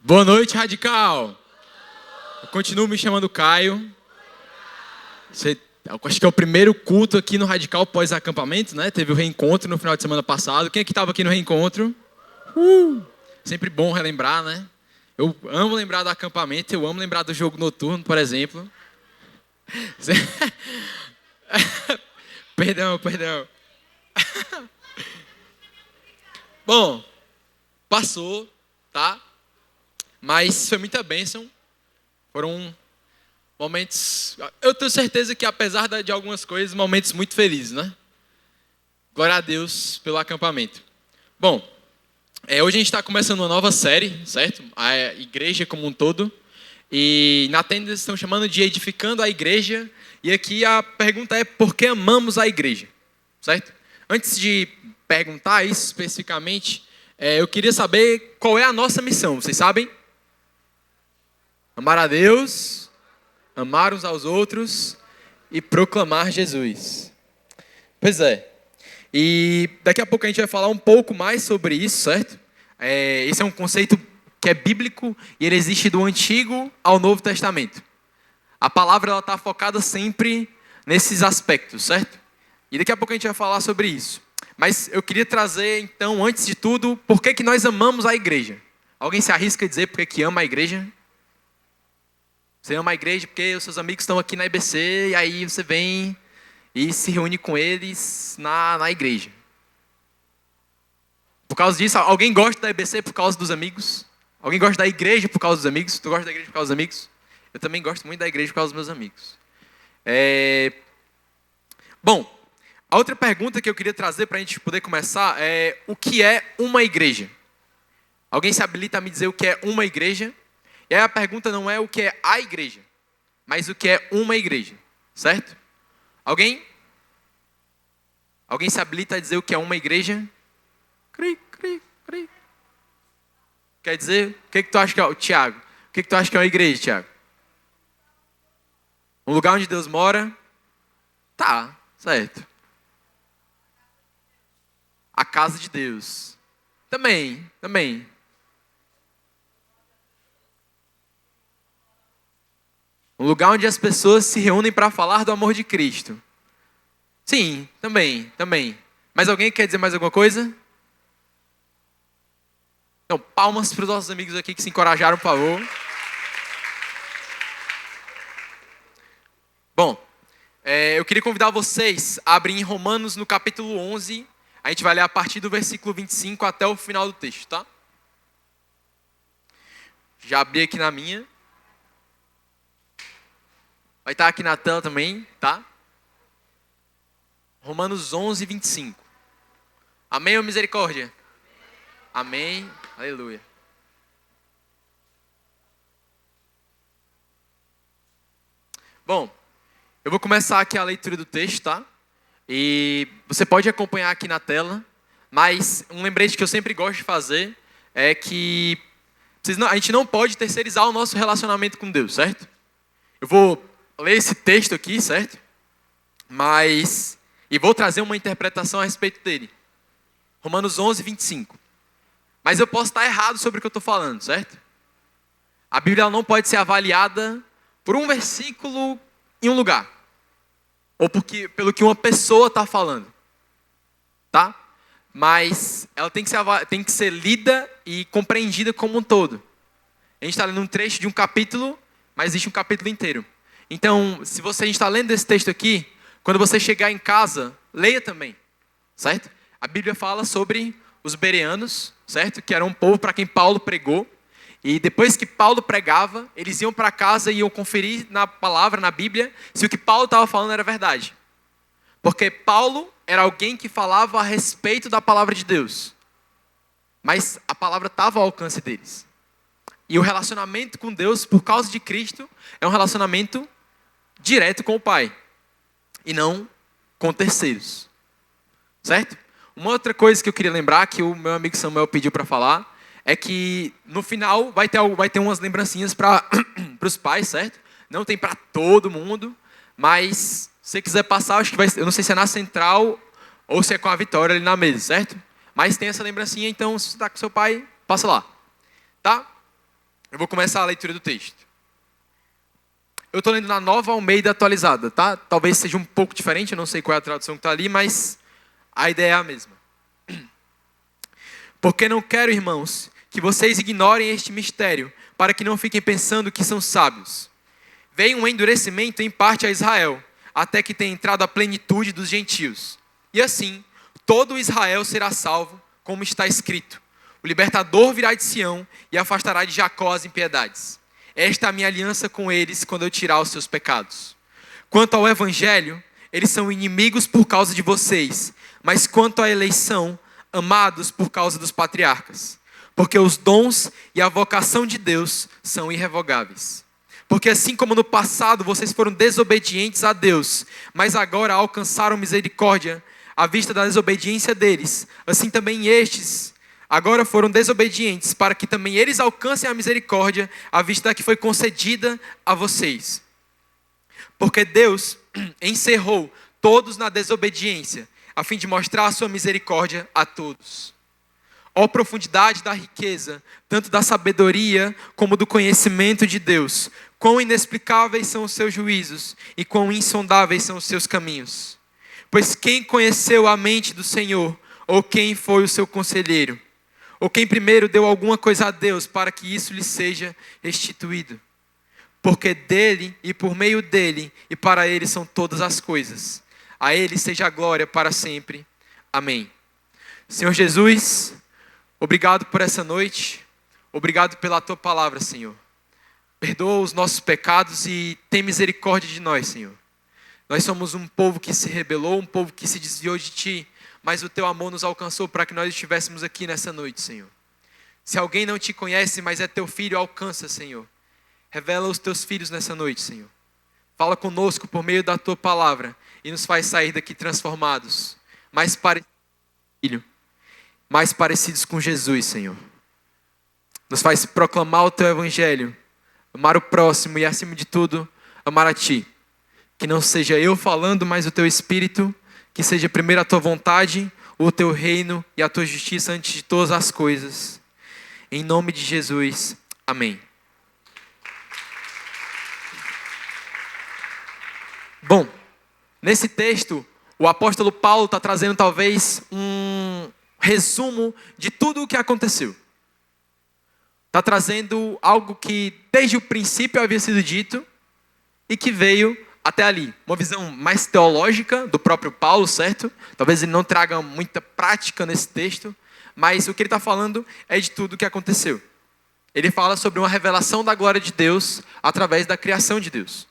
Boa noite, Radical. Eu continuo me chamando Caio. Acho que é o primeiro culto aqui no Radical pós-acampamento, né? Teve o reencontro no final de semana passado. Quem é que estava aqui no reencontro? Sempre bom relembrar, né? Eu amo lembrar do acampamento, eu amo lembrar do jogo noturno, por exemplo. Perdão. Bom, passou, tá? Mas foi muita bênção. Foram momentos... Eu tenho certeza que, apesar de algumas coisas, momentos muito felizes, né? Glória a Deus pelo acampamento. Bom, hoje a gente está começando uma nova série, certo? A igreja como um todo. E na tenda eles estão chamando de Edificando a Igreja. E aqui a pergunta é: por que amamos a igreja? Certo? Antes de perguntar isso especificamente, eu queria saber qual é a nossa missão. Vocês sabem? Amar a Deus, amar uns aos outros e proclamar Jesus. Pois é. E daqui a pouco a gente vai falar um pouco mais sobre isso, certo? Esse é um conceito que é bíblico e ele existe do Antigo ao Novo Testamento. A palavra está focada sempre nesses aspectos, certo? E daqui a pouco a gente vai falar sobre isso. Mas eu queria trazer, então, antes de tudo, por que nós amamos a igreja? Alguém se arrisca a dizer por que ama a igreja? Você ama a igreja porque os seus amigos estão aqui na IBC e aí você vem e se reúne com eles na igreja. Por causa disso, alguém gosta da IBC por causa dos amigos? Alguém gosta da igreja por causa dos amigos? Tu gosta da igreja por causa dos amigos? Eu também gosto muito da igreja por causa dos meus amigos. Bom, a outra pergunta que eu queria trazer para a gente poder começar é: o que é uma igreja? Alguém se habilita a me dizer o que é uma igreja? E aí a pergunta não é o que é a igreja, mas o que é uma igreja, certo? Alguém? Alguém se habilita a dizer o que é uma igreja? Cri. Quer dizer, o que tu acha que é, Tiago? O que tu acha que é uma igreja, Tiago? Um lugar onde Deus mora? Tá, certo. A casa de Deus. Também. Um lugar onde as pessoas se reúnem para falar do amor de Cristo. Sim, também. Mas alguém quer dizer mais alguma coisa? Então, palmas para os nossos amigos aqui que se encorajaram, por favor. Bom, eu queria convidar vocês a abrir em Romanos no capítulo 11. A gente vai ler a partir do versículo 25 até o final do texto, tá? Já abri aqui na minha. Vai estar aqui na tela também, tá? Romanos 11, 25. Amém ou misericórdia? Amém. Aleluia. Bom, eu vou começar aqui a leitura do texto, tá? E você pode acompanhar aqui na tela, mas um lembrete que eu sempre gosto de fazer é que a gente não pode terceirizar o nosso relacionamento com Deus, certo? Eu vou ler esse texto aqui, certo? E vou trazer uma interpretação a respeito dele. Romanos 11, 25. Mas eu posso estar errado sobre o que eu estou falando, certo? A Bíblia não pode ser avaliada por um versículo em um lugar. Ou pelo que uma pessoa está falando. Tá? Mas ela tem que ser lida e compreendida como um todo. A gente está lendo um trecho de um capítulo, mas existe um capítulo inteiro. Então, se a gente está lendo esse texto aqui, quando você chegar em casa, leia também, certo? A Bíblia fala sobre os bereanos, certo? Que era um povo para quem Paulo pregou. E depois que Paulo pregava, eles iam para casa e iam conferir na palavra, na Bíblia, se o que Paulo estava falando era verdade. Porque Paulo era alguém que falava a respeito da palavra de Deus. Mas a palavra estava ao alcance deles. E o relacionamento com Deus, por causa de Cristo, é um relacionamento direto com o Pai. E não com terceiros. Certo? Uma outra coisa que eu queria lembrar, que o meu amigo Samuel pediu para falar, é que no final vai ter umas lembrancinhas para os pais, certo? Não tem para todo mundo, mas se você quiser passar, acho que eu não sei se é na central ou se é com a Vitória ali na mesa, certo? Mas tem essa lembrancinha, então se você está com seu pai, passa lá. Tá? Eu vou começar a leitura do texto. Eu estou lendo na Nova Almeida atualizada, tá? Talvez seja um pouco diferente, eu não sei qual é a tradução que está ali, mas a ideia é a mesma. Porque não quero, irmãos, que vocês ignorem este mistério, para que não fiquem pensando que são sábios. Veio um endurecimento em parte a Israel, até que tenha entrado a plenitude dos gentios. E assim, todo Israel será salvo, como está escrito. O libertador virá de Sião e afastará de Jacó as impiedades. Esta é a minha aliança com eles quando eu tirar os seus pecados. Quanto ao evangelho, eles são inimigos por causa de vocês, mas quanto à eleição, amados por causa dos patriarcas. Porque os dons e a vocação de Deus são irrevogáveis. Porque assim como no passado vocês foram desobedientes a Deus, mas agora alcançaram misericórdia à vista da desobediência deles, assim também estes agora foram desobedientes, para que também eles alcancem a misericórdia à vista da que foi concedida a vocês. Porque Deus encerrou todos na desobediência, a fim de mostrar a sua misericórdia a todos. Ó profundidade da riqueza, tanto da sabedoria como do conhecimento de Deus. Quão inexplicáveis são os seus juízos e quão insondáveis são os seus caminhos. Pois quem conheceu a mente do Senhor, ou quem foi o seu conselheiro? Ou quem primeiro deu alguma coisa a Deus para que isso lhe seja restituído? Porque dele e por meio dele e para ele são todas as coisas. A ele seja a glória para sempre. Amém. Senhor Jesus, obrigado por essa noite. Obrigado pela tua palavra, Senhor. Perdoa os nossos pecados e tem misericórdia de nós, Senhor. Nós somos um povo que se rebelou, um povo que se desviou de ti, mas o teu amor nos alcançou para que nós estivéssemos aqui nessa noite, Senhor. Se alguém não te conhece, mas é teu filho, alcança, Senhor. Revela os teus filhos nessa noite, Senhor. Fala conosco por meio da tua palavra e nos faz sair daqui transformados, mais parecidos com Jesus, Senhor. Nos faz proclamar o teu evangelho, amar o próximo e, acima de tudo, amar a ti. Que não seja eu falando, mas o teu Espírito. Que seja primeiro a tua vontade, o teu reino e a tua justiça antes de todas as coisas. Em nome de Jesus. Amém. Bom, nesse texto, o apóstolo Paulo está trazendo talvez um resumo de tudo o que aconteceu. Está trazendo algo que desde o princípio havia sido dito e que veio até ali. Uma visão mais teológica do próprio Paulo, certo? Talvez ele não traga muita prática nesse texto, mas o que ele está falando é de tudo o que aconteceu. Ele fala sobre uma revelação da glória de Deus através da criação de Deus.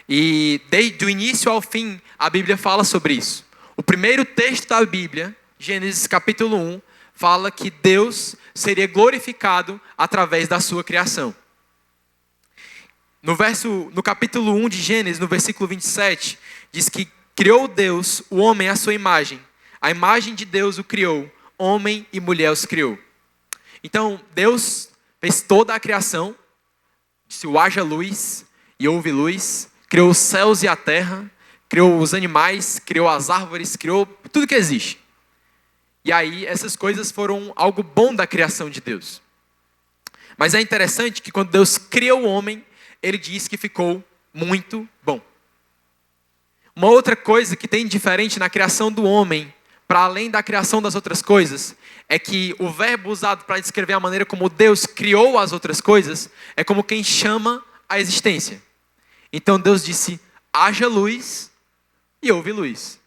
E desde o início ao fim, a Bíblia fala sobre isso. O primeiro texto da Bíblia, Gênesis capítulo 1, fala que Deus seria glorificado através da sua criação. No capítulo 1 de Gênesis, no versículo 27, diz que criou Deus o homem à sua imagem. A imagem de Deus o criou, homem e mulher os criou. Então, Deus fez toda a criação, disse o haja luz e houve luz, criou os céus e a terra, criou os animais, criou as árvores, criou tudo que existe. E aí, essas coisas foram algo bom da criação de Deus. Mas é interessante que quando Deus criou o homem, ele diz que ficou muito bom. Uma outra coisa que tem diferente na criação do homem, para além da criação das outras coisas, é que o verbo usado para descrever a maneira como Deus criou as outras coisas, é como quem chama a existência. Então Deus disse, haja luz, e houve luz.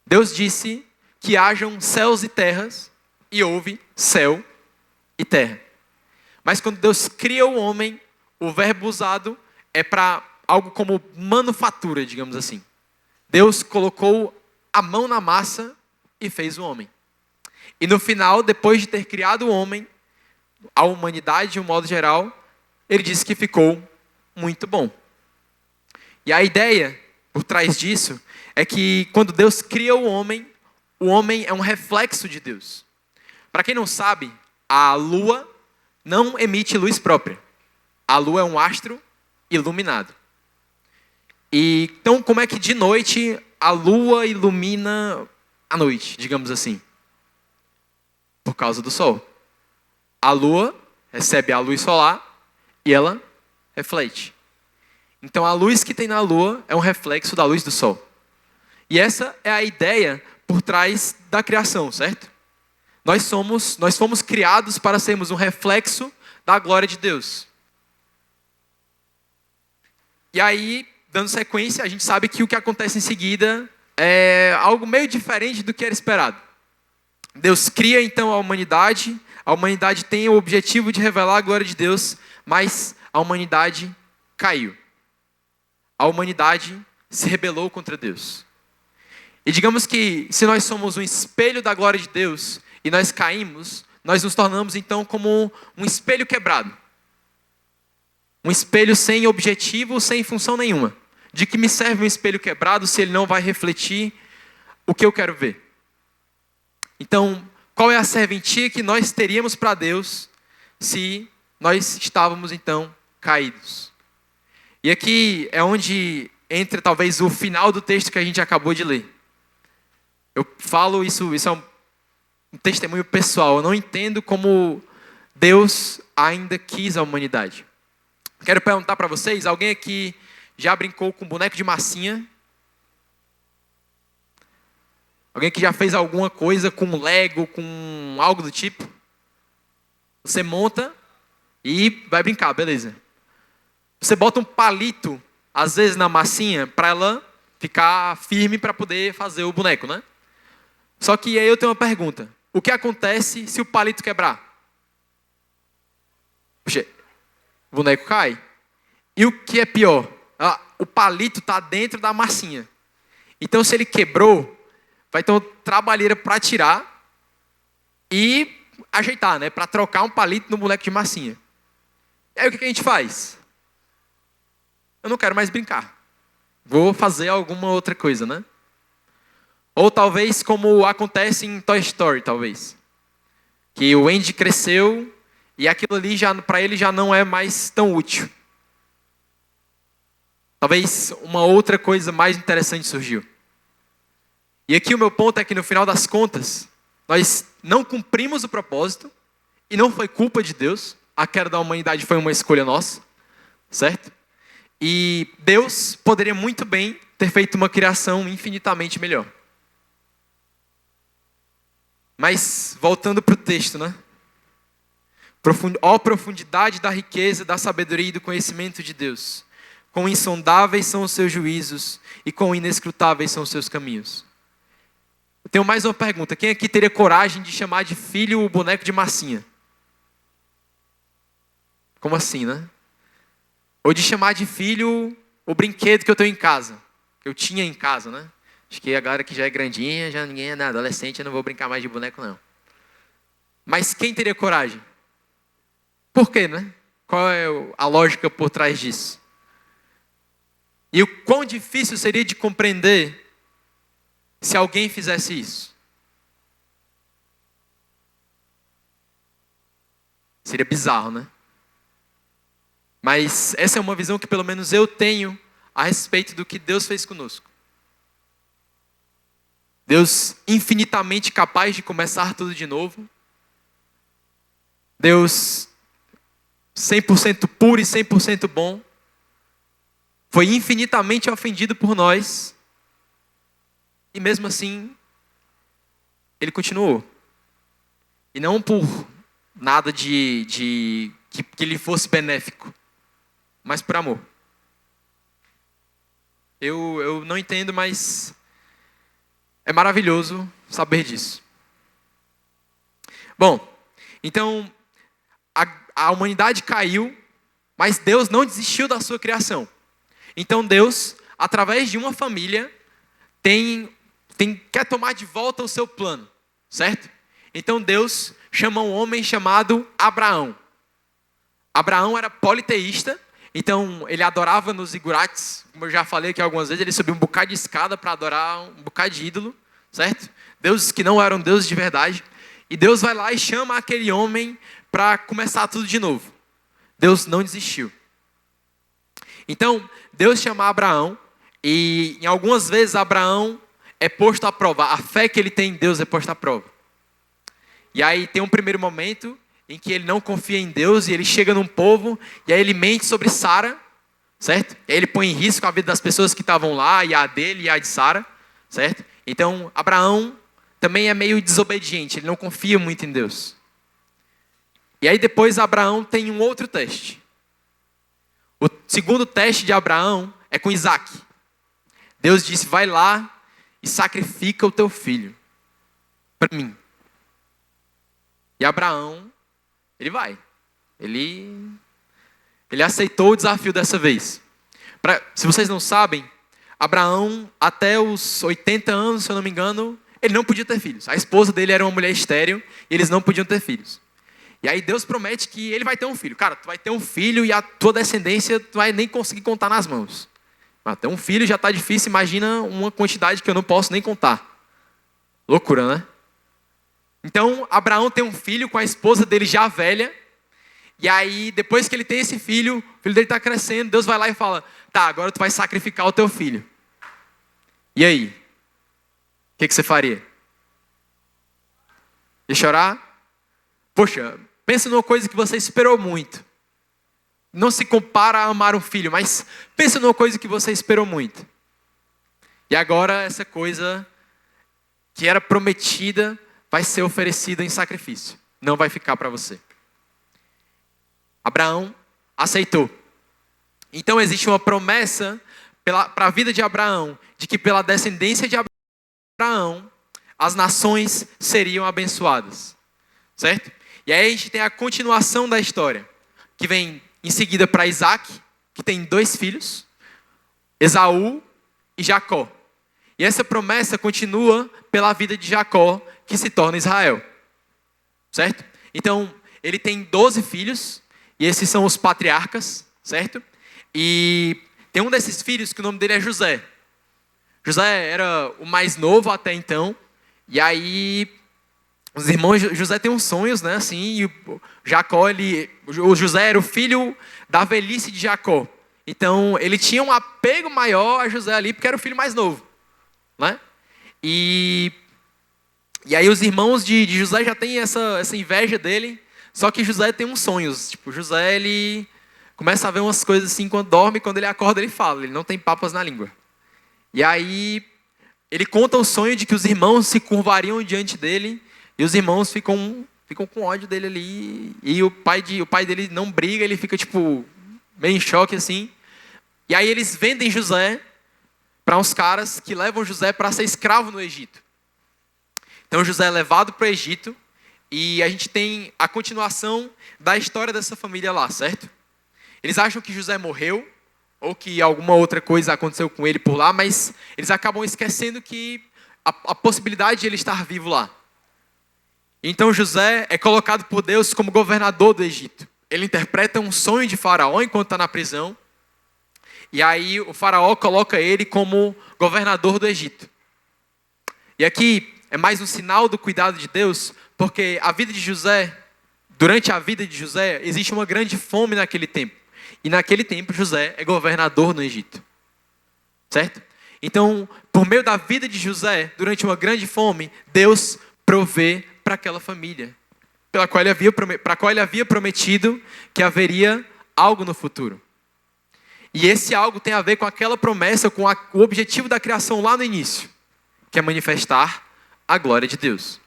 Deus disse que hajam céus e terras, e houve céu e terra. Mas quando Deus cria o homem, o verbo usado é para algo como manufatura, digamos assim. Deus colocou a mão na massa e fez o homem. E no final, depois de ter criado o homem, a humanidade de um modo geral, ele disse que ficou muito bom. E a ideia por trás disso é que quando Deus cria o homem é um reflexo de Deus. Para quem não sabe, a lua não emite luz própria. A lua é um astro iluminado. E então, como é que de noite a lua ilumina a noite, digamos assim? Por causa do sol. A lua recebe a luz solar e ela reflete. Então a luz que tem na lua é um reflexo da luz do sol. E essa é a ideia por trás da criação, certo? Nós fomos criados para sermos um reflexo da glória de Deus. E aí, dando sequência, a gente sabe que o que acontece em seguida é algo meio diferente do que era esperado. Deus cria então a humanidade tem o objetivo de revelar a glória de Deus, mas a humanidade caiu. A humanidade se rebelou contra Deus. E digamos que se nós somos um espelho da glória de Deus e nós caímos, nós nos tornamos então como um espelho quebrado. Um espelho sem objetivo, sem função nenhuma. De que me serve um espelho quebrado se ele não vai refletir o que eu quero ver? Então, qual é a serventia que nós teríamos para Deus se nós estávamos então caídos? E aqui é onde entra talvez o final do texto que a gente acabou de ler. Eu falo isso é um testemunho pessoal. Eu não entendo como Deus ainda quis a humanidade. Quero perguntar para vocês, alguém aqui já brincou com boneco de massinha? Alguém que já fez alguma coisa com Lego, com algo do tipo? Você monta e vai brincar, beleza. Você bota um palito, às vezes, na massinha, para ela ficar firme para poder fazer o boneco, né? Só que aí eu tenho uma pergunta. O que acontece se o palito quebrar? Puxa, o boneco cai. E o que é pior? O palito está dentro da massinha. Então, se ele quebrou, vai ter uma trabalheira para tirar e ajeitar, né? Para trocar um palito no boneco de massinha. E aí o que a gente faz? Eu não quero mais brincar. Vou fazer alguma outra coisa, né? Ou talvez como acontece em Toy Story, talvez. Que o Andy cresceu e aquilo ali para ele já não é mais tão útil. Talvez uma outra coisa mais interessante surgiu. E aqui o meu ponto é que no final das contas, nós não cumprimos o propósito e não foi culpa de Deus. A queda da humanidade foi uma escolha nossa, certo? E Deus poderia muito bem ter feito uma criação infinitamente melhor. Mas, voltando para o texto, né? Ó profundidade da riqueza, da sabedoria e do conhecimento de Deus. Quão insondáveis são os seus juízos e quão inescrutáveis são os seus caminhos. Eu tenho mais uma pergunta. Quem aqui teria coragem de chamar de filho o boneco de massinha? Como assim, né? Ou de chamar de filho o brinquedo que eu tenho em casa. Que eu tinha em casa, né? Acho que agora que já é grandinha, já ninguém é adolescente, eu não vou brincar mais de boneco, não. Mas quem teria coragem? Por quê, né? Qual é a lógica por trás disso? E o quão difícil seria de compreender se alguém fizesse isso? Seria bizarro, né? Mas essa é uma visão que pelo menos eu tenho a respeito do que Deus fez conosco. Deus infinitamente capaz de começar tudo de novo. Deus 100% puro e 100% bom. Foi infinitamente ofendido por nós. E mesmo assim, Ele continuou. E não por nada que lhe fosse benéfico, mas por amor. Eu não entendo, mas é maravilhoso saber disso. Bom, então a humanidade caiu, mas Deus não desistiu da sua criação. Então Deus, através de uma família, quer tomar de volta o seu plano, certo? Então Deus chama um homem chamado Abraão. Abraão era politeísta, então ele adorava nos zigurates, como eu já falei aqui algumas vezes, ele subiu um bocado de escada para adorar um bocado de ídolo, certo? Deuses que não eram deuses de verdade. E Deus vai lá e chama aquele homem para começar tudo de novo. Deus não desistiu. Então, Deus chama Abraão, e em algumas vezes Abraão é posto à prova. A fé que ele tem em Deus é posta à prova. E aí tem um primeiro momento em que ele não confia em Deus e ele chega num povo e aí ele mente sobre Sara, certo? E aí ele põe em risco a vida das pessoas que estavam lá, e a dele e a de Sara, certo? Então, Abraão também é meio desobediente, ele não confia muito em Deus. E aí depois Abraão tem um outro teste. O segundo teste de Abraão é com Isaac. Deus disse, vai lá e sacrifica o teu filho para mim. E Abraão, ele vai. Ele aceitou o desafio dessa vez. Se vocês não sabem, Abraão, até os 80 anos, se eu não me engano, ele não podia ter filhos. A esposa dele era uma mulher estéril e eles não podiam ter filhos. E aí Deus promete que ele vai ter um filho. Cara, tu vai ter um filho e a tua descendência tu vai nem conseguir contar nas mãos. Mas ter um filho já está difícil, imagina uma quantidade que eu não posso nem contar. Loucura, né? Então, Abraão tem um filho com a esposa dele já velha. E aí, depois que ele tem esse filho, o filho dele está crescendo, Deus vai lá e fala, tá, agora tu vai sacrificar o teu filho. E aí? O que você faria? Ia chorar? Poxa, pensa numa coisa que você esperou muito. Não se compara a amar um filho, mas pensa numa coisa que você esperou muito. E agora essa coisa que era prometida vai ser oferecida em sacrifício. Não vai ficar para você. Abraão aceitou. Então existe uma promessa para a vida de Abraão, de que pela descendência de Abraão, as nações seriam abençoadas. Certo? E aí a gente tem a continuação da história, que vem em seguida para Isaac, que tem 2 filhos, Esaú e Jacó. E essa promessa continua pela vida de Jacó, que se torna Israel. Certo? Então, ele tem 12 filhos, e esses são os patriarcas, certo? E tem um desses filhos que o nome dele é José. José era o mais novo até então, e aí os irmãos, José tem uns sonhos, né, assim, e o José era o filho da velhice de Jacó. Então, ele tinha um apego maior a José ali, porque era o filho mais novo, né? E aí os irmãos de José já têm essa inveja dele, só que José tem uns sonhos. Tipo, José, ele começa a ver umas coisas assim, quando dorme, quando ele acorda, ele fala, ele não tem papas na língua. E aí, ele conta o sonho de que os irmãos se curvariam diante dele, e os irmãos ficam com ódio dele ali, e o pai dele não briga, ele fica tipo, meio em choque assim. E aí eles vendem José para uns caras que levam José para ser escravo no Egito. Então José é levado para o Egito, e a gente tem a continuação da história dessa família lá, certo? Eles acham que José morreu, ou que alguma outra coisa aconteceu com ele por lá, mas eles acabam esquecendo que a possibilidade de ele estar vivo lá. Então José é colocado por Deus como governador do Egito. Ele interpreta um sonho de Faraó enquanto está na prisão. E aí o Faraó coloca ele como governador do Egito. E aqui é mais um sinal do cuidado de Deus, porque durante a vida de José, existe uma grande fome naquele tempo. E naquele tempo José é governador no Egito. Certo? Então, por meio da vida de José, durante uma grande fome, Deus provê para aquela família, para a qual ele havia prometido que haveria algo no futuro. E esse algo tem a ver com aquela promessa, com o objetivo da criação lá no início, que é manifestar a glória de Deus.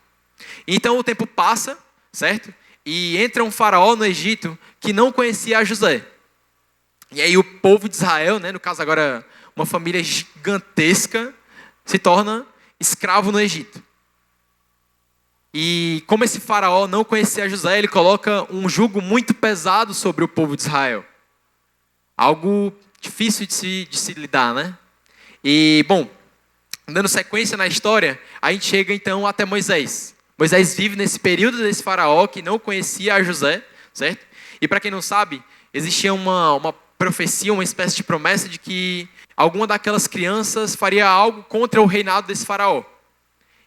Então o tempo passa, certo? E entra um faraó no Egito que não conhecia a José. E aí o povo de Israel, né, no caso agora uma família gigantesca, se torna escravo no Egito. E como esse faraó não conhecia José, ele coloca um jugo muito pesado sobre o povo de Israel. Algo difícil de se lidar, né? E, bom, dando sequência na história, a gente chega então até Moisés. Moisés vive nesse período desse faraó que não conhecia a José, certo? E para quem não sabe, existia uma profecia, uma espécie de promessa de que alguma daquelas crianças faria algo contra o reinado desse faraó.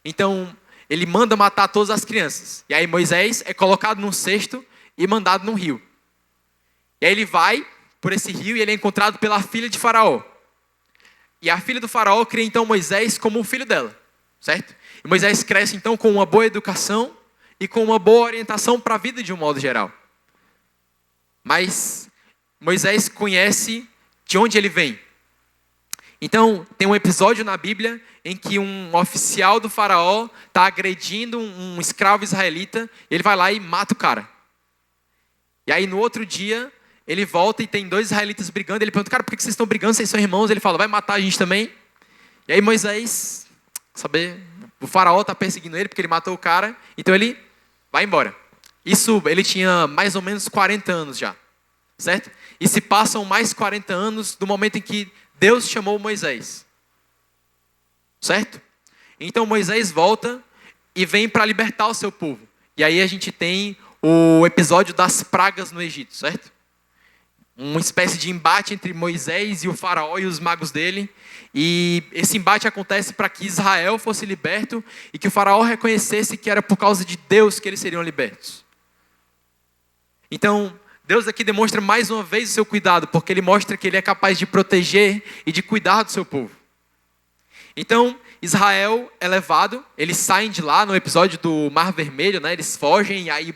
Então, ele manda matar todas as crianças. E aí Moisés é colocado num cesto e mandado num rio. E aí ele vai por esse rio e ele é encontrado pela filha de Faraó. E a filha do Faraó cria então Moisés como o filho dela, certo? E Moisés cresce então com uma boa educação e com uma boa orientação para a vida de um modo geral. Mas Moisés conhece de onde ele vem. Então, tem um episódio na Bíblia em que um oficial do faraó está agredindo um escravo israelita, ele vai lá e mata o cara. E aí, no outro dia, ele volta e tem 2 israelitas brigando, ele pergunta, cara, por que vocês estão brigando, vocês são irmãos? Ele fala, vai matar a gente também? E aí Moisés, o faraó está perseguindo ele porque ele matou o cara, então ele vai embora. Isso, ele tinha mais ou menos 40 anos já, certo? E se passam mais 40 anos do momento em que Deus chamou Moisés, certo? Então Moisés volta e vem para libertar o seu povo. E aí a gente tem o episódio das pragas no Egito, certo? Uma espécie de embate entre Moisés e o faraó e os magos dele. E esse embate acontece para que Israel fosse liberto e que o faraó reconhecesse que era por causa de Deus que eles seriam libertos. Então, Deus aqui demonstra mais uma vez o seu cuidado, porque ele mostra que ele é capaz de proteger e de cuidar do seu povo. Então, Israel é levado, eles saem de lá no episódio do Mar Vermelho, né? Eles fogem e aí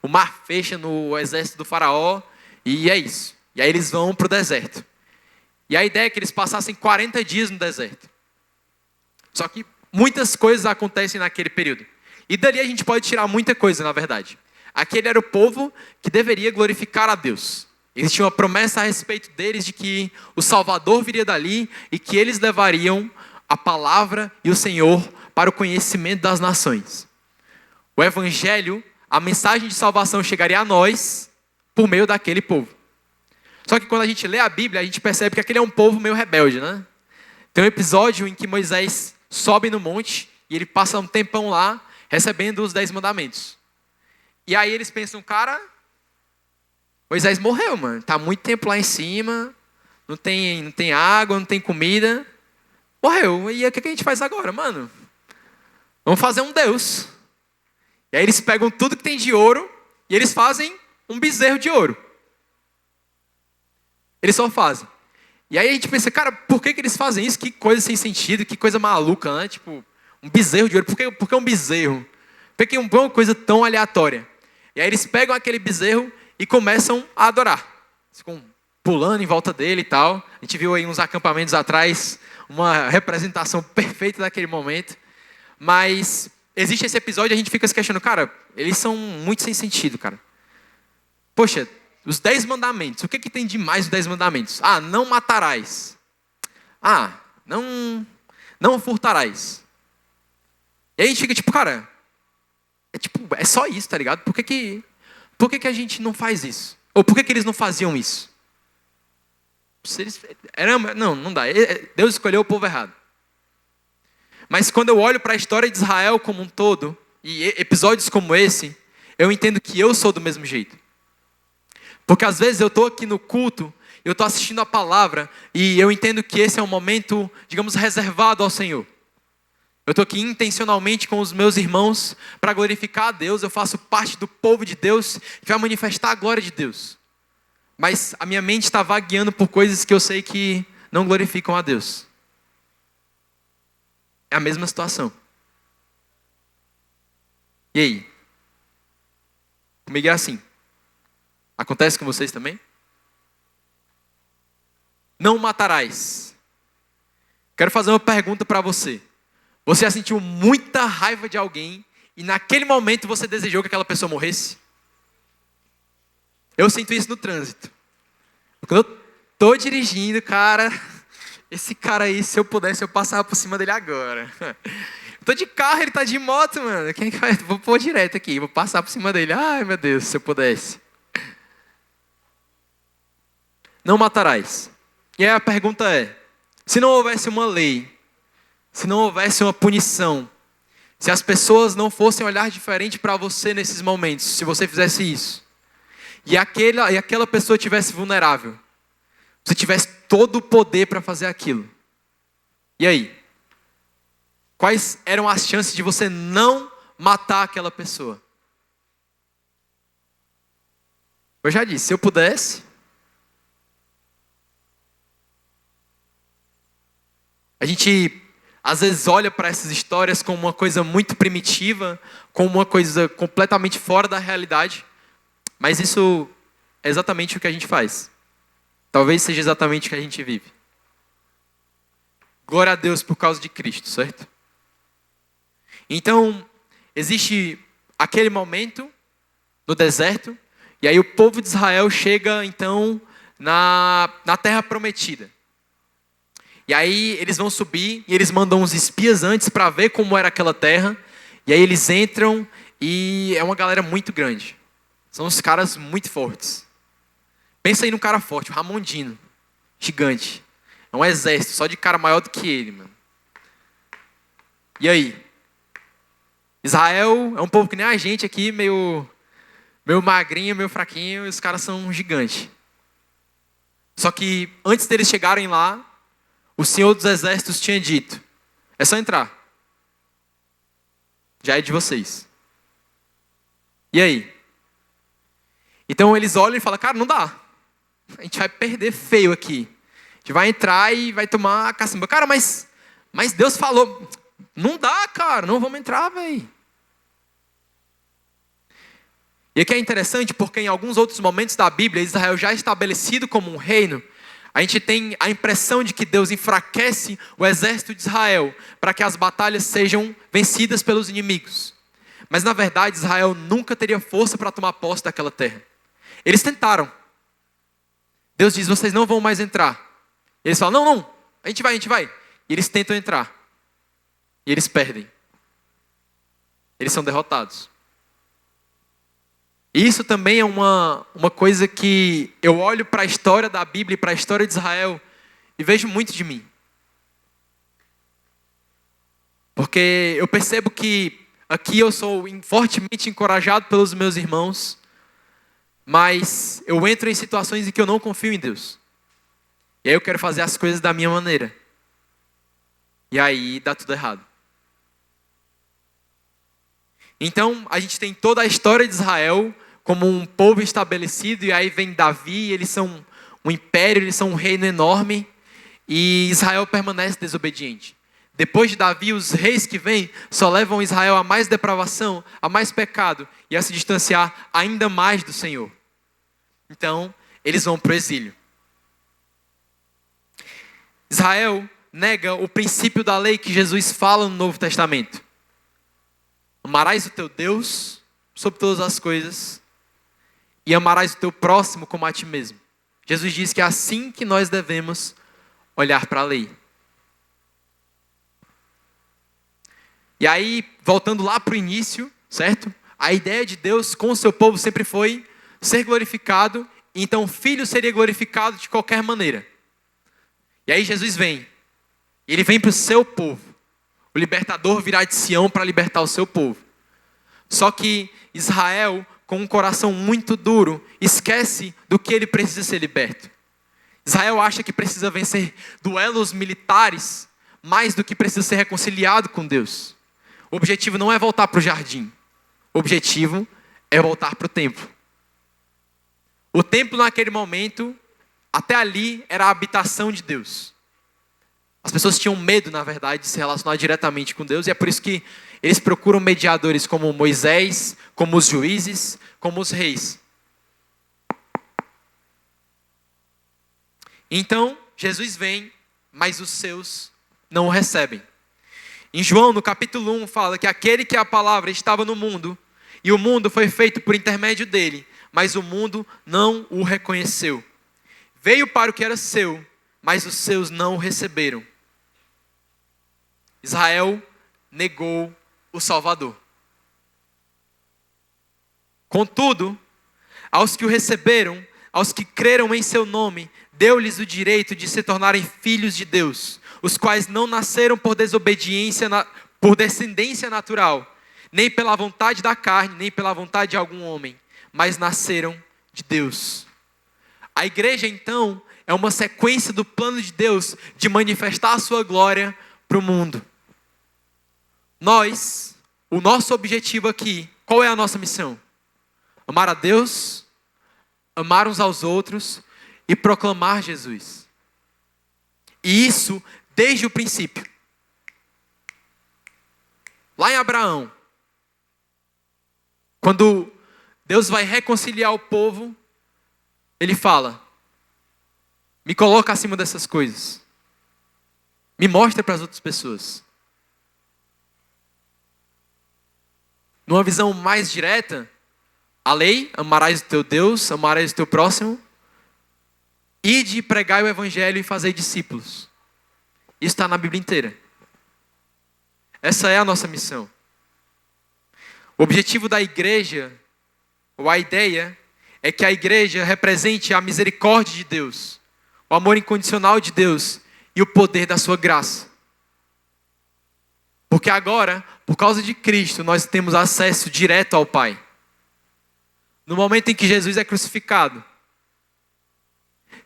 o mar fecha no exército do faraó e é isso. E aí eles vão para o deserto. E a ideia é que eles passassem 40 dias no deserto. Só que muitas coisas acontecem naquele período. E dali a gente pode tirar muita coisa, na verdade. Aquele era o povo que deveria glorificar a Deus. Existia uma promessa a respeito deles de que o Salvador viria dali e que eles levariam a palavra e o Senhor para o conhecimento das nações. O Evangelho, a mensagem de salvação chegaria a nós por meio daquele povo. Só que quando a gente lê a Bíblia, a gente percebe que aquele é um povo meio rebelde, né? Tem um episódio em que Moisés sobe no monte e ele passa um tempão lá recebendo os 10 mandamentos. E aí eles pensam, cara, Moisés morreu, mano. Tá muito tempo lá em cima, não tem água, não tem comida. Morreu. E o que a gente faz agora, mano? Vamos fazer um Deus. E aí eles pegam tudo que tem de ouro e eles fazem um bezerro de ouro. Eles só fazem. E aí a gente pensa, cara, por que eles fazem isso? Que coisa sem sentido, que coisa maluca, né? Tipo, um bezerro de ouro. Por que um bezerro? Por que uma coisa tão aleatória? E aí eles pegam aquele bezerro e começam a adorar. Eles ficam pulando em volta dele e tal. A gente viu aí uns acampamentos atrás, uma representação perfeita daquele momento. Mas existe esse episódio e a gente fica se questionando, cara, eles são muito sem sentido, cara. Poxa, os 10 mandamentos, o que tem de mais os 10 mandamentos? Ah, não matarás. Ah, não furtarás. E aí a gente fica tipo, cara, é só isso, tá ligado? Por que a gente não faz isso? Ou por que eles não faziam isso? Não dá. Deus escolheu o povo errado. Mas quando eu olho para a história de Israel como um todo, e episódios como esse, eu entendo que eu sou do mesmo jeito. Porque às vezes eu estou aqui no culto, eu estou assistindo a palavra, e eu entendo que esse é um momento, digamos, reservado ao Senhor. Eu estou aqui intencionalmente com os meus irmãos para glorificar a Deus, eu faço parte do povo de Deus, que vai manifestar a glória de Deus. Mas a minha mente está vagueando por coisas que eu sei que não glorificam a Deus. É a mesma situação. E aí? Comigo é assim. Acontece com vocês também? Não matarás. Quero fazer uma pergunta para você. Você já sentiu muita raiva de alguém e naquele momento você desejou que aquela pessoa morresse? Eu sinto isso no trânsito. Quando eu tô dirigindo, cara, esse cara aí, se eu pudesse, eu passava por cima dele agora. Eu tô de carro, ele tá de moto, mano. Quem que vai? Vou pôr direto aqui, vou passar por cima dele. Ai, meu Deus, se eu pudesse. Não matarás. E aí a pergunta é, se não houvesse uma lei, se não houvesse uma punição, se as pessoas não fossem olhar diferente para você nesses momentos, se você fizesse isso, e aquela pessoa tivesse vulnerável, você tivesse todo o poder para fazer aquilo, e aí? Quais eram as chances de você não matar aquela pessoa? Eu já disse, se eu pudesse, às vezes olha para essas histórias como uma coisa muito primitiva, como uma coisa completamente fora da realidade, mas isso é exatamente o que a gente faz. Talvez seja exatamente o que a gente vive. Glória a Deus por causa de Cristo, certo? Então, existe aquele momento no deserto, e aí o povo de Israel chega, então, na Terra Prometida. E aí eles vão subir, e eles mandam uns espias antes para ver como era aquela terra, e aí eles entram, e é uma galera muito grande. São uns caras muito fortes. Pensa aí num cara forte, o Ramondino, gigante. É um exército, só de cara maior do que ele, mano. E aí? Israel é um povo que nem a gente aqui, meio magrinho, meio fraquinho, e os caras são gigantes. Só que antes deles chegarem lá, o Senhor dos Exércitos tinha dito: é só entrar. Já é de vocês. E aí? Então eles olham e falam: cara, não dá. A gente vai perder feio aqui. A gente vai entrar e vai tomar a caçamba. Cara, mas Deus falou. Não dá, cara. Não vamos entrar, velho. E aqui é interessante porque em alguns outros momentos da Bíblia, Israel já estabelecido como um reino, a gente tem a impressão de que Deus enfraquece o exército de Israel para que as batalhas sejam vencidas pelos inimigos. Mas na verdade, Israel nunca teria força para tomar posse daquela terra. Eles tentaram. Deus diz: vocês não vão mais entrar. Eles falam: não, a gente vai. E eles tentam entrar. E eles perdem. Eles são derrotados. E isso também é uma coisa que eu olho para a história da Bíblia e para a história de Israel e vejo muito de mim. Porque eu percebo que aqui eu sou fortemente encorajado pelos meus irmãos, mas eu entro em situações em que eu não confio em Deus. E aí eu quero fazer as coisas da minha maneira. E aí dá tudo errado. Então a gente tem toda a história de Israel como um povo estabelecido, e aí vem Davi, eles são um império, eles são um reino enorme, e Israel permanece desobediente. Depois de Davi, os reis que vêm só levam Israel a mais depravação, a mais pecado, e a se distanciar ainda mais do Senhor. Então, eles vão para o exílio. Israel nega o princípio da lei que Jesus fala no Novo Testamento. Amarás o teu Deus sobre todas as coisas e amarás o teu próximo como a ti mesmo. Jesus diz que é assim que nós devemos olhar para a lei. E aí, voltando lá para o início, certo? A ideia de Deus com o seu povo sempre foi ser glorificado, então o Filho seria glorificado de qualquer maneira. E aí Jesus vem. E ele vem para o seu povo. O libertador virá de Sião para libertar o seu povo. Só que Israel, com um coração muito duro, esquece do que ele precisa ser liberto. Israel acha que precisa vencer duelos militares mais do que precisa ser reconciliado com Deus. O objetivo não é voltar para o jardim. O objetivo é voltar para o templo. O templo naquele momento, até ali, era a habitação de Deus. As pessoas tinham medo, na verdade, de se relacionar diretamente com Deus, e é por isso que eles procuram mediadores como Moisés, como os juízes, como os reis. Então, Jesus vem, mas os seus não o recebem. Em João, no capítulo 1, fala que aquele que é a palavra estava no mundo, e o mundo foi feito por intermédio dele, mas o mundo não o reconheceu. Veio para o que era seu, mas os seus não o receberam. Israel negou o Salvador. Contudo, aos que o receberam, aos que creram em seu nome, deu-lhes o direito de se tornarem filhos de Deus, os quais não nasceram por desobediência, por descendência natural, nem pela vontade da carne, nem pela vontade de algum homem, mas nasceram de Deus. A igreja, então, é uma sequência do plano de Deus de manifestar a sua glória para o mundo. Nós, o nosso objetivo aqui, qual é a nossa missão? Amar a Deus, amar uns aos outros e proclamar Jesus. E isso desde o princípio. lá em Abraão, quando Deus vai reconciliar o povo, ele fala: me coloca acima dessas coisas. Me mostra para as outras pessoas. Numa visão mais direta, a lei, amarás o teu Deus, amarás o teu próximo, e de pregar o evangelho e fazer discípulos. Isso está na Bíblia inteira. Essa é a nossa missão. O objetivo da igreja, ou a ideia, é que a igreja represente a misericórdia de Deus, o amor incondicional de Deus e o poder da sua graça. Porque agora, por causa de Cristo, nós temos acesso direto ao Pai. No momento em que Jesus é crucificado,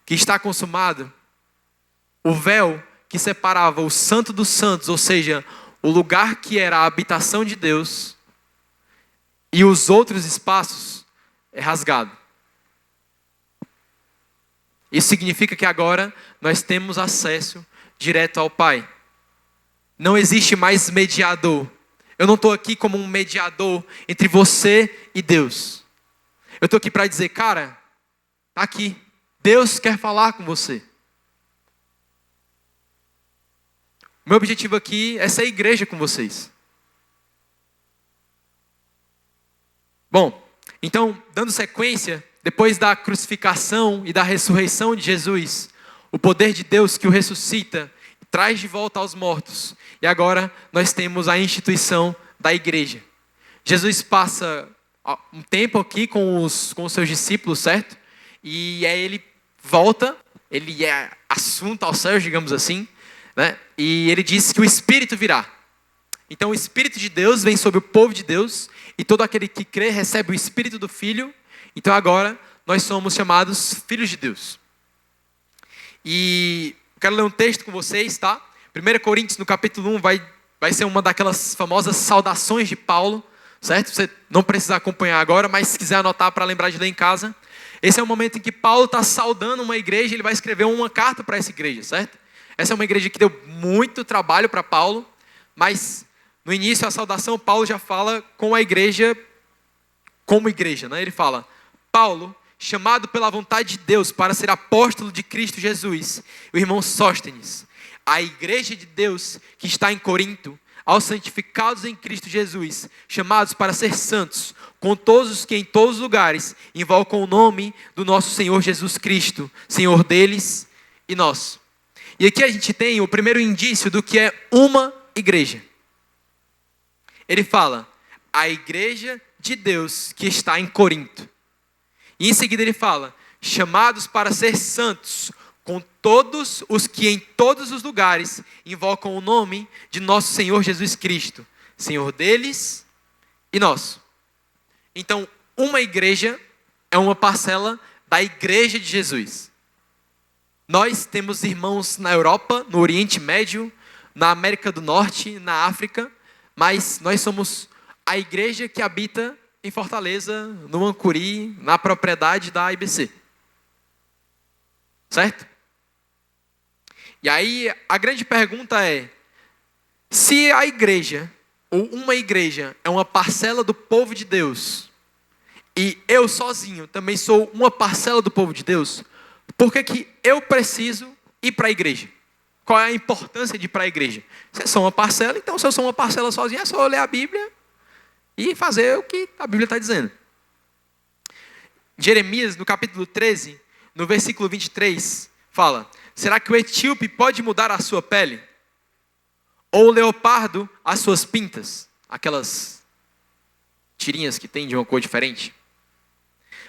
que está consumado, o véu que separava o Santo dos Santos, ou seja, o lugar que era a habitação de Deus, e os outros espaços, é rasgado. Isso significa que agora nós temos acesso direto ao Pai. Não existe mais mediador. Eu não estou aqui como um mediador entre você e Deus. Eu estou aqui para dizer, cara, está aqui. Deus quer falar com você. O meu objetivo aqui é ser igreja com vocês. Bom, então, dando sequência, depois da crucificação e da ressurreição de Jesus, o poder de Deus que o ressuscita, traz de volta aos mortos. E agora nós temos a instituição da igreja. Jesus passa um tempo aqui com os seus discípulos, certo? E aí ele volta, ele é assunto aos céus, digamos assim, né? E ele diz que o Espírito virá. Então o Espírito de Deus vem sobre o povo de Deus, e todo aquele que crê recebe o Espírito do Filho. Então agora nós somos chamados filhos de Deus. E quero ler um texto com vocês, tá? 1 Coríntios, no capítulo 1, vai ser uma daquelas famosas saudações de Paulo, certo? Você não precisa acompanhar agora, mas se quiser anotar para lembrar de ler em casa. Esse é o momento em que Paulo está saudando uma igreja, ele vai escrever uma carta para essa igreja, certo? Essa é uma igreja que deu muito trabalho para Paulo, mas no início da saudação, Paulo já fala com a igreja como igreja, né? Ele fala: Paulo, chamado pela vontade de Deus para ser apóstolo de Cristo Jesus, o irmão Sóstenes, a igreja de Deus que está em Corinto, aos santificados em Cristo Jesus, chamados para ser santos, com todos os que em todos os lugares invocam o nome do nosso Senhor Jesus Cristo, Senhor deles e nosso. E aqui a gente tem o primeiro indício do que é uma igreja. Ele fala: a igreja de Deus que está em Corinto. E em seguida ele fala: chamados para ser santos, com todos os que em todos os lugares invocam o nome de nosso Senhor Jesus Cristo, Senhor deles e nosso. Então, uma igreja é uma parcela da igreja de Jesus. Nós temos irmãos na Europa, no Oriente Médio, na América do Norte, na África, mas nós somos a igreja que habita em Fortaleza, no Ancuri, na propriedade da IBC. Certo? E aí a grande pergunta é: se a igreja, ou uma igreja, é uma parcela do povo de Deus, e eu sozinho também sou uma parcela do povo de Deus, por que eu preciso ir para a igreja? Qual é a importância de ir para a igreja? Se eu sou uma parcela, então se eu sou uma parcela sozinho, é só eu ler a Bíblia e fazer o que a Bíblia está dizendo. Jeremias, no capítulo 13, no versículo 23, fala: será que o etíope pode mudar a sua pele? Ou o leopardo as suas pintas? Aquelas tirinhas que tem de uma cor diferente.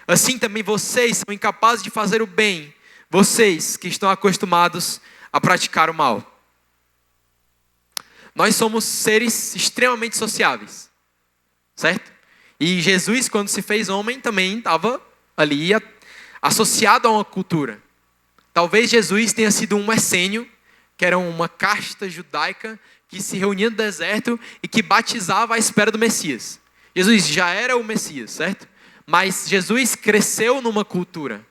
Assim também vocês são incapazes de fazer o bem, vocês que estão acostumados a praticar o mal. Nós somos seres extremamente sociáveis, certo? E Jesus, quando se fez homem, também estava ali associado a uma cultura. Talvez Jesus tenha sido um essênio, que era uma casta judaica que se reunia no deserto e que batizava à espera do Messias. Jesus já era o Messias, certo? Mas Jesus cresceu numa cultura.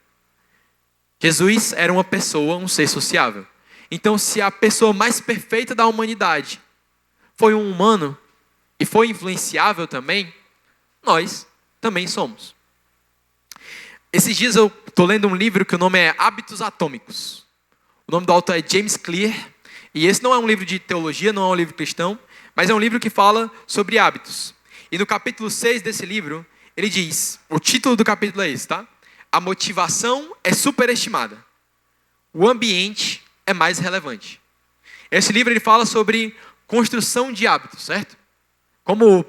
Jesus era uma pessoa, um ser sociável. Então, se a pessoa mais perfeita da humanidade foi um humano, e for influenciável também, nós também somos. Esses dias eu estou lendo um livro que o nome é Hábitos Atômicos. O nome do autor é James Clear. E esse não é um livro de teologia, não é um livro cristão, mas é um livro que fala sobre hábitos. E no capítulo 6 desse livro, ele diz, o título do capítulo é esse, tá? A motivação é superestimada. O ambiente é mais relevante. Esse livro ele fala sobre construção de hábitos, certo? Como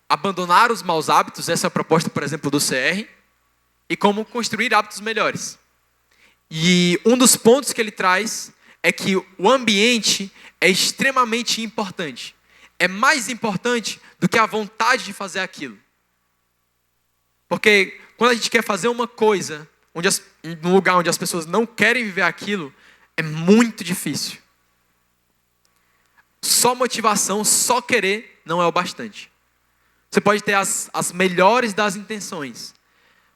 abandonar os maus hábitos, essa é a proposta, por exemplo, do CR, e como construir hábitos melhores. E um dos pontos que ele traz é que o ambiente é extremamente importante. É mais importante do que a vontade de fazer aquilo. Porque quando a gente quer fazer uma coisa, num lugar onde as pessoas não querem viver aquilo, é muito difícil. Só motivação, só querer, não é o bastante. Você pode ter as melhores das intenções,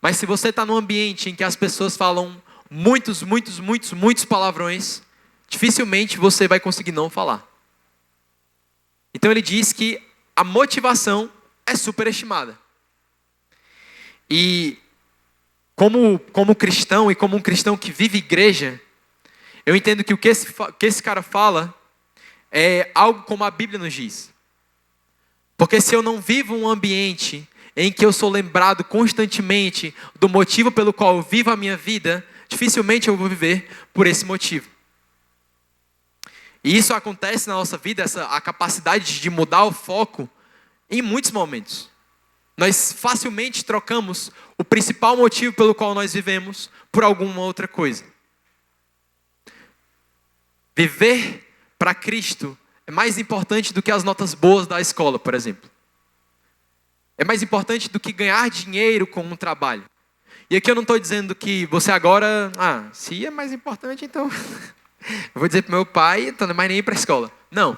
mas se você está num ambiente em que as pessoas falam muitos palavrões, dificilmente você vai conseguir não falar. Então ele diz que a motivação é superestimada. E como cristão e como um cristão que vive igreja, eu entendo que o que esse cara fala é algo como a Bíblia nos diz. Porque se eu não vivo um ambiente em que eu sou lembrado constantemente do motivo pelo qual eu vivo a minha vida, dificilmente eu vou viver por esse motivo. E isso acontece na nossa vida, a capacidade de mudar o foco em muitos momentos. Nós facilmente trocamos o principal motivo pelo qual nós vivemos por alguma outra coisa. Viver para Cristo é mais importante do que as notas boas da escola, por exemplo. É mais importante do que ganhar dinheiro com um trabalho. E aqui eu não estou dizendo que você agora, se é mais importante, então eu vou dizer para meu pai, então não é mais nem ir para a escola. Não.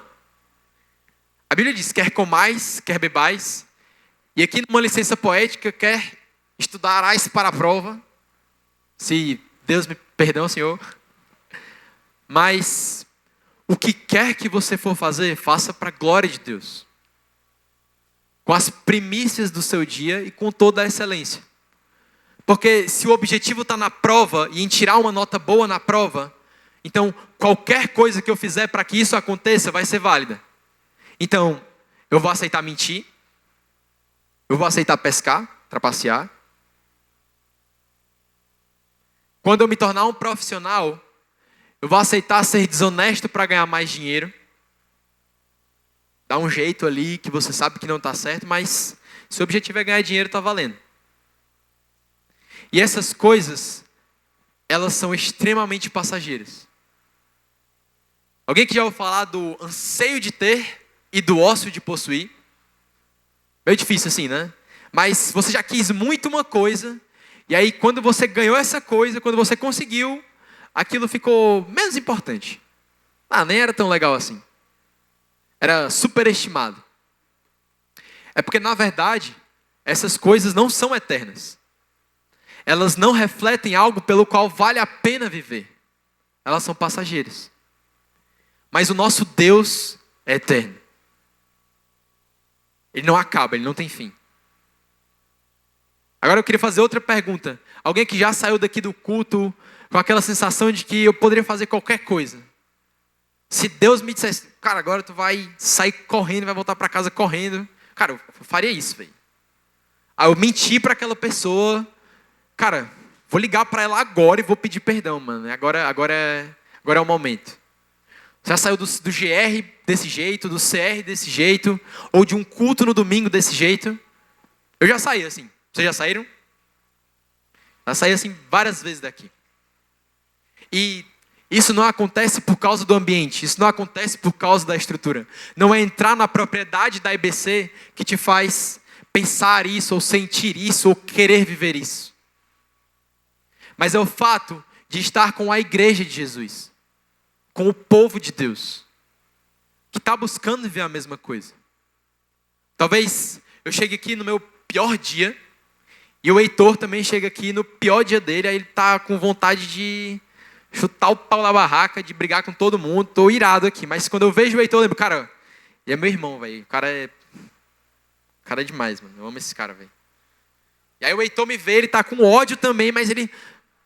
A Bíblia diz, quer comais, quer bebais. E aqui numa licença poética, quer estudarás para a prova. Se Deus me perdoe, Senhor. Mas o que quer que você for fazer, faça para a glória de Deus. Com as primícias do seu dia e com toda a excelência. Porque se o objetivo está na prova e em tirar uma nota boa na prova, então qualquer coisa que eu fizer para que isso aconteça vai ser válida. Então, eu vou aceitar mentir, eu vou aceitar pescar, trapacear. Quando eu me tornar um profissional, eu vou aceitar ser desonesto para ganhar mais dinheiro. Dá um jeito ali que você sabe que não está certo, mas se o objetivo é ganhar dinheiro, está valendo. E essas coisas, elas são extremamente passageiras. Alguém que já ouviu falar do anseio de ter e do ócio de possuir? Meio difícil assim, né? Mas você já quis muito uma coisa, e aí quando você ganhou essa coisa, quando você conseguiu, aquilo ficou menos importante. Nem era tão legal assim. Era superestimado. É porque, na verdade, essas coisas não são eternas. Elas não refletem algo pelo qual vale a pena viver. Elas são passageiras. Mas o nosso Deus é eterno. Ele não acaba, ele não tem fim. Agora eu queria fazer outra pergunta. Alguém que já saiu daqui do culto com aquela sensação de que eu poderia fazer qualquer coisa. Se Deus me dissesse, cara, agora tu vai sair correndo, vai voltar para casa correndo. Cara, eu faria isso, velho. Aí eu menti para aquela pessoa. Cara, vou ligar para ela agora e vou pedir perdão, mano. Agora é o momento. Você já saiu do GR desse jeito, do CR desse jeito, ou de um culto no domingo desse jeito? Eu já saí assim. Vocês já saíram? Já saí assim várias vezes daqui. E isso não acontece por causa do ambiente, isso não acontece por causa da estrutura. Não é entrar na propriedade da IBC que te faz pensar isso, ou sentir isso, ou querer viver isso. Mas é o fato de estar com a igreja de Jesus, com o povo de Deus, que está buscando viver a mesma coisa. Talvez eu chegue aqui no meu pior dia, e o Heitor também chega aqui no pior dia dele, aí ele está com vontade de chutar o pau da barraca, de brigar com todo mundo, estou irado aqui. Mas quando eu vejo o Heitor, eu lembro, cara, ele é meu irmão, velho. O cara é cara é demais, mano. Eu amo esse cara, velho. E aí o Heitor me vê, ele tá com ódio também, mas ele...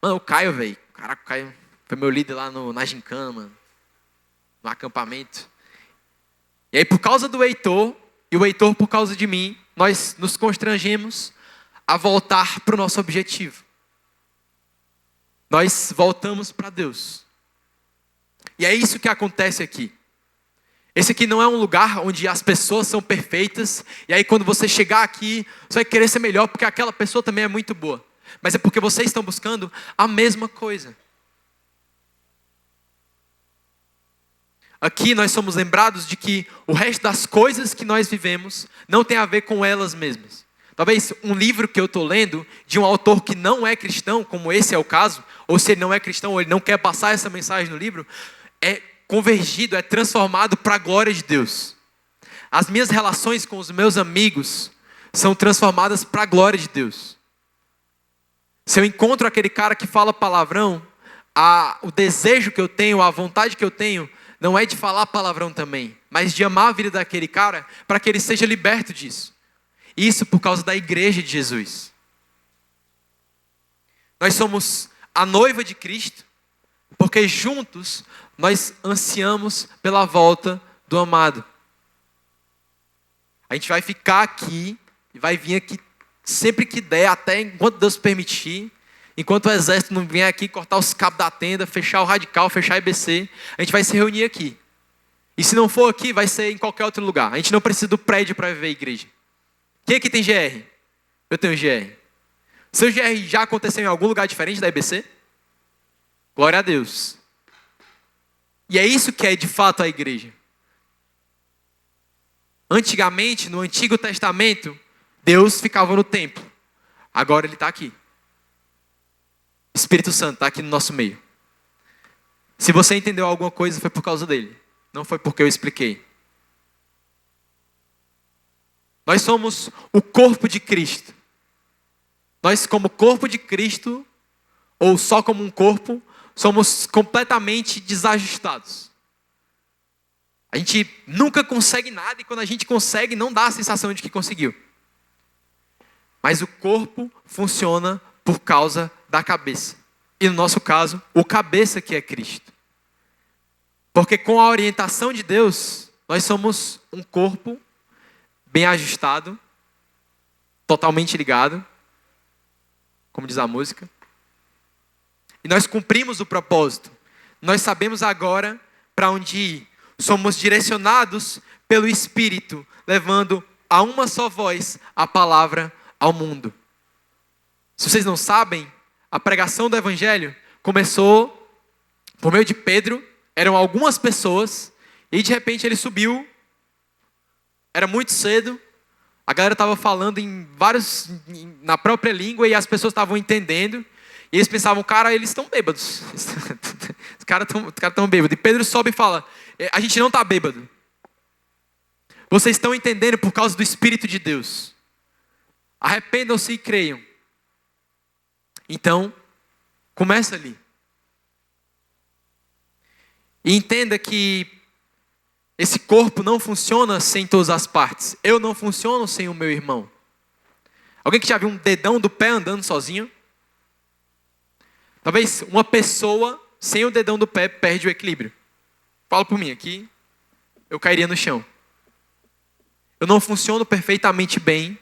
Mano, o Caio, velho. Caraca, o Caio foi meu líder lá na gincana, mano. No acampamento. E aí por causa do Heitor, e o Heitor por causa de mim, nós nos constrangemos a voltar para o nosso objetivo. Nós voltamos para Deus. E é isso que acontece aqui. Esse aqui não é um lugar onde as pessoas são perfeitas, e aí quando você chegar aqui, você vai querer ser melhor, porque aquela pessoa também é muito boa. Mas é porque vocês estão buscando a mesma coisa. Aqui nós somos lembrados de que o resto das coisas que nós vivemos não tem a ver com elas mesmas. Talvez um livro que eu estou lendo, de um autor que não é cristão, como esse é o caso, ou se ele não é cristão, ou ele não quer passar essa mensagem no livro, é convergido, é transformado para a glória de Deus. As minhas relações com os meus amigos são transformadas para a glória de Deus. Se eu encontro aquele cara que fala palavrão, o desejo que eu tenho, a vontade que eu tenho, não é de falar palavrão também, mas de amar a vida daquele cara para que ele seja liberto disso. Isso por causa da igreja de Jesus. Nós somos a noiva de Cristo, porque juntos nós ansiamos pela volta do amado. A gente vai ficar aqui e vai vir aqui sempre que der, até enquanto Deus permitir. Enquanto o exército não vier aqui cortar os cabos da tenda, fechar o radical, fechar a IBC, a gente vai se reunir aqui. E se não for aqui, vai ser em qualquer outro lugar. A gente não precisa do prédio para viver a igreja. Quem aqui tem GR? Eu tenho GR. Seu GR já aconteceu em algum lugar diferente da IBC? Glória a Deus. E é isso que é de fato a igreja. Antigamente, no Antigo Testamento, Deus ficava no templo. Agora Ele está aqui. O Espírito Santo está aqui no nosso meio. Se você entendeu alguma coisa, foi por causa dele. Não foi porque eu expliquei. Nós somos o corpo de Cristo. Nós, como corpo de Cristo, ou só como um corpo, somos completamente desajustados. A gente nunca consegue nada e quando a gente consegue, não dá a sensação de que conseguiu. Mas o corpo funciona por causa da cabeça. E no nosso caso, o cabeça que é Cristo. Porque com a orientação de Deus, nós somos um corpo bem ajustado, totalmente ligado, como diz a música. E nós cumprimos o propósito. Nós sabemos agora para onde ir. Somos direcionados pelo Espírito, levando a uma só voz a palavra ao mundo. Se vocês não sabem, a pregação do Evangelho começou por meio de Pedro. Eram algumas pessoas e de repente ele subiu. Era muito cedo. A galera estava falando na própria língua e as pessoas estavam entendendo. E eles pensavam, cara, eles estão bêbados. Os caras estão bêbados. E Pedro sobe e fala, a gente não está bêbado. Vocês estão entendendo por causa do Espírito de Deus. Arrependam-se e creiam. Então, começa ali. E entenda que esse corpo não funciona sem todas as partes. Eu não funciono sem o meu irmão. Alguém que já viu um dedão do pé andando sozinho? Talvez uma pessoa sem o dedão do pé perde o equilíbrio. Fala por mim, aqui eu cairia no chão. Eu não funciono perfeitamente bem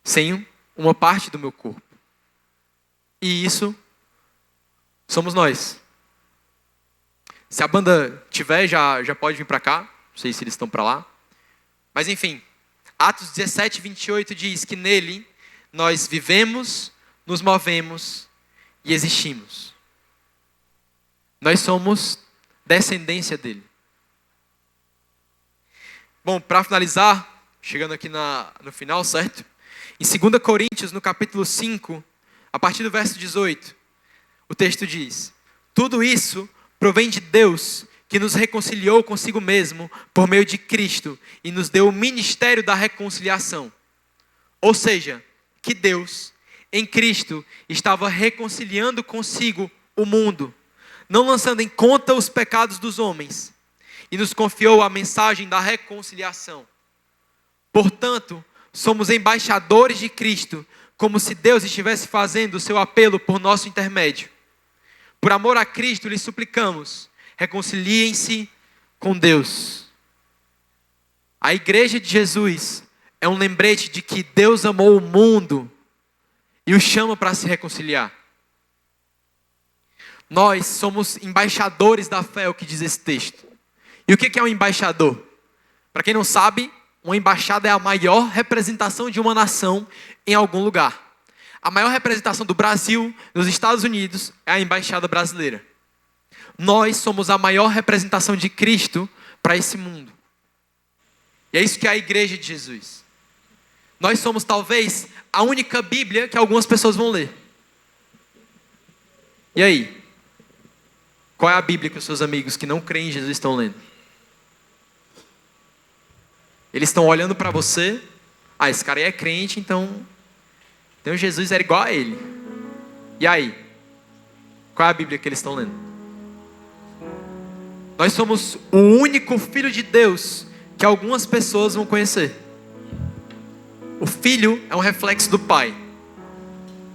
sem uma parte do meu corpo. E isso somos nós. Se a banda tiver, já pode vir para cá. Não sei se eles estão para lá. Mas enfim, Atos 17, 28 diz que nele nós vivemos, nos movemos e existimos. Nós somos descendência dele. Bom, para finalizar, chegando aqui no final, certo? Em 2 Coríntios, no capítulo 5, a partir do verso 18, o texto diz: tudo isso provém de Deus, que nos reconciliou consigo mesmo por meio de Cristo e nos deu o ministério da reconciliação. Ou seja, que Deus, em Cristo, estava reconciliando consigo o mundo, não lançando em conta os pecados dos homens, e nos confiou a mensagem da reconciliação. Portanto, somos embaixadores de Cristo, como se Deus estivesse fazendo o seu apelo por nosso intermédio. Por amor a Cristo, lhes suplicamos, reconciliem-se com Deus. A igreja de Jesus é um lembrete de que Deus amou o mundo e o chama para se reconciliar. Nós somos embaixadores da fé, é o que diz esse texto. E o que é um embaixador? Para quem não sabe, uma embaixada é a maior representação de uma nação em algum lugar. A maior representação do Brasil nos Estados Unidos é a embaixada brasileira. Nós somos a maior representação de Cristo para esse mundo. E é isso que é a igreja de Jesus. Nós somos talvez a única Bíblia que algumas pessoas vão ler. E aí? Qual é a Bíblia que os seus amigos que não creem em Jesus estão lendo? Eles estão olhando para você. Ah, esse cara aí é crente, então Jesus era igual a ele. E aí? Qual é a Bíblia que eles estão lendo? Nós somos o único Filho de Deus que algumas pessoas vão conhecer. O Filho é um reflexo do Pai.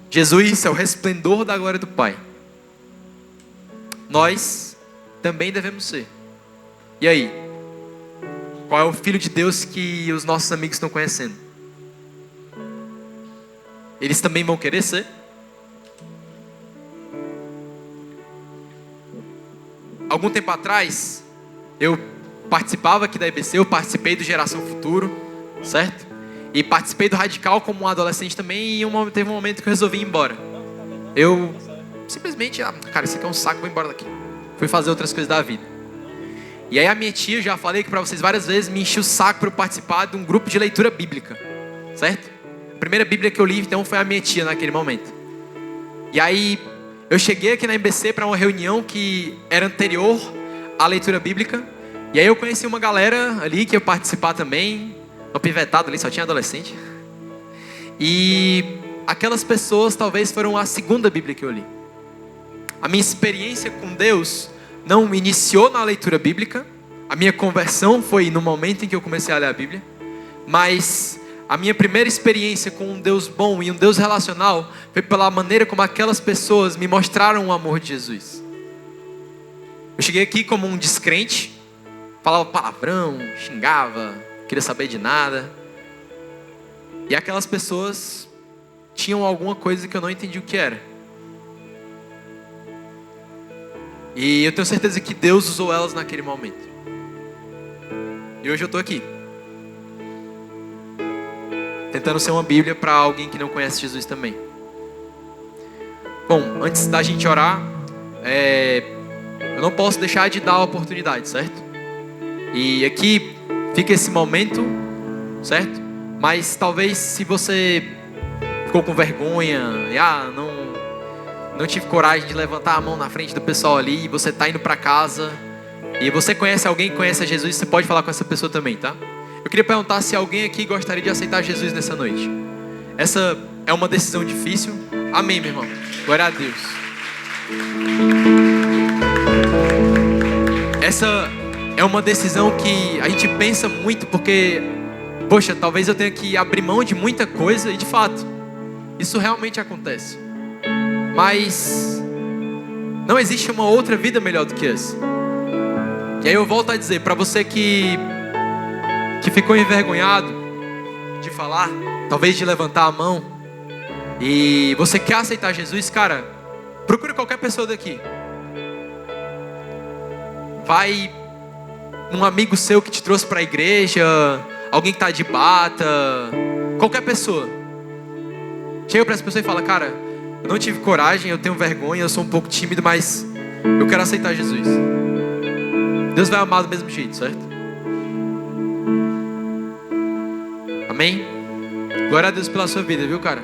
Jesus é o resplendor da glória do Pai. Nós também devemos ser. E aí? Qual é o Filho de Deus que os nossos amigos estão conhecendo? Eles também vão querer ser? Algum tempo atrás, eu participava aqui da IBC, eu participei do Geração Futuro, certo? E participei do Radical como um adolescente também, e teve um momento que eu resolvi ir embora. Eu simplesmente, cara, isso aqui é um saco, vou embora daqui. Fui fazer outras coisas da vida. E aí a minha tia, já falei que para vocês várias vezes, me encheu o saco para eu participar de um grupo de leitura bíblica, certo? A primeira Bíblia que eu li, então, foi a minha tia naquele momento. E aí, eu cheguei aqui na IBC para uma reunião que era anterior à leitura bíblica. E aí eu conheci uma galera ali que ia participar também. Uma pivetada ali, só tinha adolescente. E aquelas pessoas talvez foram a segunda Bíblia que eu li. A minha experiência com Deus não iniciou na leitura bíblica. A minha conversão foi no momento em que eu comecei a ler a Bíblia. Mas a minha primeira experiência com um Deus bom e um Deus relacional foi pela maneira como aquelas pessoas me mostraram o amor de Jesus. Eu cheguei aqui como um descrente, falava palavrão, xingava, queria saber de nada. E aquelas pessoas tinham alguma coisa que eu não entendi o que era. E eu tenho certeza que Deus usou elas naquele momento. E hoje eu estou aqui, tentando ser uma Bíblia para alguém que não conhece Jesus também. Bom, antes da gente orar, eu não posso deixar de dar a oportunidade, certo? E aqui fica esse momento, certo? Mas talvez se você ficou com vergonha, não tive coragem de levantar a mão na frente do pessoal ali, e você está indo para casa, e você conhece alguém que conhece a Jesus, você pode falar com essa pessoa também, tá? Eu queria perguntar se alguém aqui gostaria de aceitar Jesus nessa noite. Essa é uma decisão difícil. Amém, meu irmão. Glória a Deus. Essa é uma decisão que a gente pensa muito porque, poxa, talvez eu tenha que abrir mão de muita coisa. E de fato, isso realmente acontece. Mas não existe uma outra vida melhor do que essa. E aí eu volto a dizer, para você que ficou envergonhado de falar, talvez de levantar a mão, e você quer aceitar Jesus, cara, procure qualquer pessoa daqui. Vai um amigo seu que te trouxe para a igreja, alguém que está de bata, qualquer pessoa. Chega para essa pessoa e fala, cara, eu não tive coragem, eu tenho vergonha, eu sou um pouco tímido, mas eu quero aceitar Jesus. Deus vai amar do mesmo jeito, certo? Amém? Glória a Deus pela sua vida, viu, cara?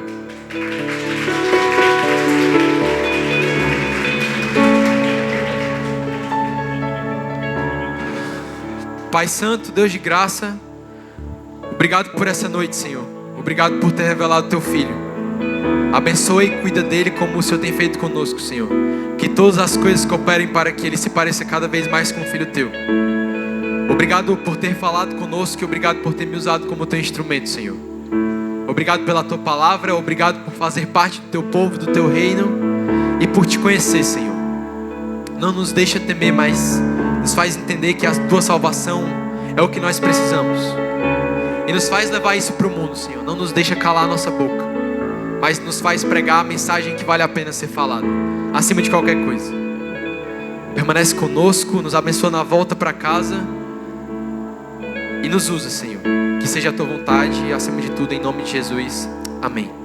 Pai Santo, Deus de graça, obrigado por essa noite, Senhor. Obrigado por ter revelado Teu Filho. Abençoe e cuida dele como o Senhor tem feito conosco, Senhor. Que todas as coisas cooperem para que ele se pareça cada vez mais com o Filho Teu. Obrigado por ter falado conosco e obrigado por ter me usado como Teu instrumento, Senhor. Obrigado pela tua palavra, obrigado por fazer parte do teu povo, do teu reino e por te conhecer, Senhor. Não nos deixa temer, mas nos faz entender que a tua salvação é o que nós precisamos. E nos faz levar isso para o mundo, Senhor. Não nos deixa calar a nossa boca, mas nos faz pregar a mensagem que vale a pena ser falada, acima de qualquer coisa. Permanece conosco, nos abençoa na volta para casa e nos usa, Senhor. Que seja a tua vontade e acima de tudo, em nome de Jesus. Amém.